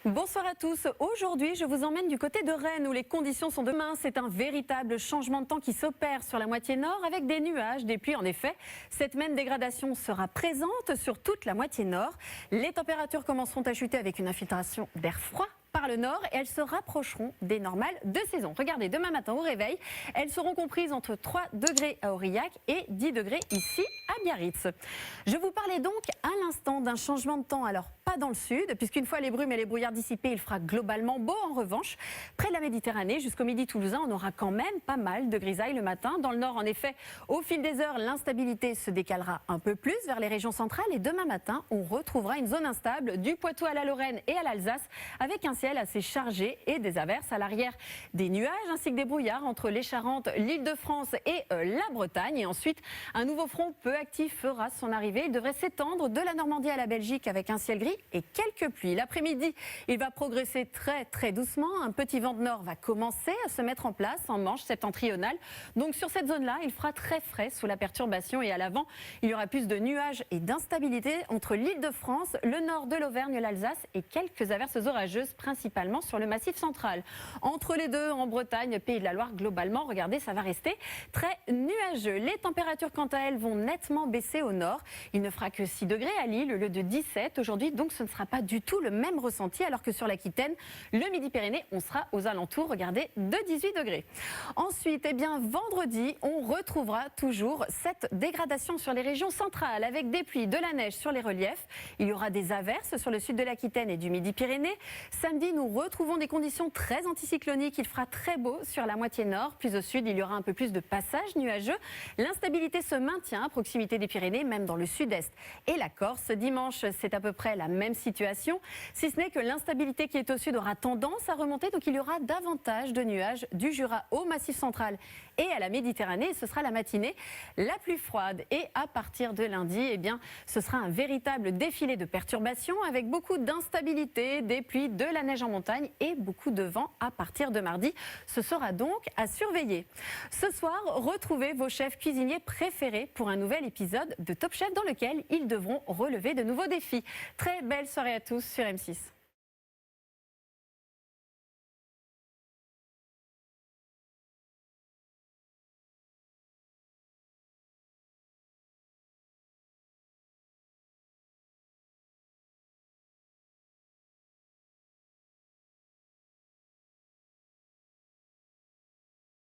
Bonsoir à tous. Aujourd'hui, je vous emmène du côté de Rennes où les conditions sont demain. C'est un véritable changement de temps qui s'opère sur la moitié nord avec des nuages, des pluies. En effet, cette même dégradation sera présente sur toute la moitié nord. Les températures commenceront à chuter avec une infiltration d'air froid par le nord et elles se rapprocheront des normales de saison. Regardez, demain matin au réveil, elles seront comprises entre 3 degrés à Aurillac et 10 degrés ici à Biarritz. Je vous parlais donc à l'instant d'un changement de temps, alors pas dans le sud, puisqu'une fois les brumes et les brouillards dissipés, il fera globalement beau. En revanche, près de la Méditerranée, jusqu'au midi toulousain, on aura quand même pas mal de grisailles le matin. Dans le nord, en effet, au fil des heures, l'instabilité se décalera un peu plus vers les régions centrales et demain matin, on retrouvera une zone instable du Poitou à la Lorraine et à l'Alsace avec un ciel assez chargé et des averses à l'arrière, des nuages ainsi que des brouillards entre les Charentes, l'Île-de-France et la Bretagne. Et ensuite, un nouveau front peu actif fera son arrivée. Il devrait s'étendre de la Normandie à la Belgique avec un ciel gris et quelques pluies. L'après-midi, il va progresser très doucement. Un petit vent de nord va commencer à se mettre en place en Manche septentrionale. Donc sur cette zone-là, il fera très frais sous la perturbation et à l'avant, il y aura plus de nuages et d'instabilité entre l'Île-de-France, le nord de l'Auvergne, l'Alsace et quelques averses orageuses principalement sur le massif central. Entre les deux, en Bretagne, Pays de la Loire, globalement, regardez, ça va rester très nuageux. Les températures, quant à elles, vont nettement baisser au nord. Il ne fera que 6 degrés à Lille, au lieu de 17 aujourd'hui, donc ce ne sera pas du tout le même ressenti, alors que sur l'Aquitaine, le Midi-Pyrénées, on sera aux alentours, regardez, de 18 degrés. Ensuite, eh bien, vendredi, on retrouvera toujours cette dégradation sur les régions centrales, avec des pluies, de la neige sur les reliefs. Il y aura des averses sur le sud de l'Aquitaine et du Midi-Pyrénées. Samedi, nous retrouvons des conditions très anticycloniques. Il fera très beau sur la moitié nord. Plus au sud, il y aura un peu plus de passages nuageux. L'instabilité se maintient à proximité des Pyrénées, même dans le sud-est et la Corse. Dimanche, c'est à peu près la même situation, si ce n'est que l'instabilité qui est au sud aura tendance à remonter. Donc il y aura davantage de nuages du Jura au Massif central et à la Méditerranée. Ce sera la matinée la plus froide. Et à partir de lundi, eh bien, ce sera un véritable défilé de perturbations avec beaucoup d'instabilité, des pluies, de la neige en montagne et beaucoup de vent à partir de mardi. Ce sera donc à surveiller. Ce soir, retrouvez vos chefs cuisiniers préférés pour un nouvel épisode de Top Chef dans lequel ils devront relever de nouveaux défis. Très belle soirée à tous sur M6.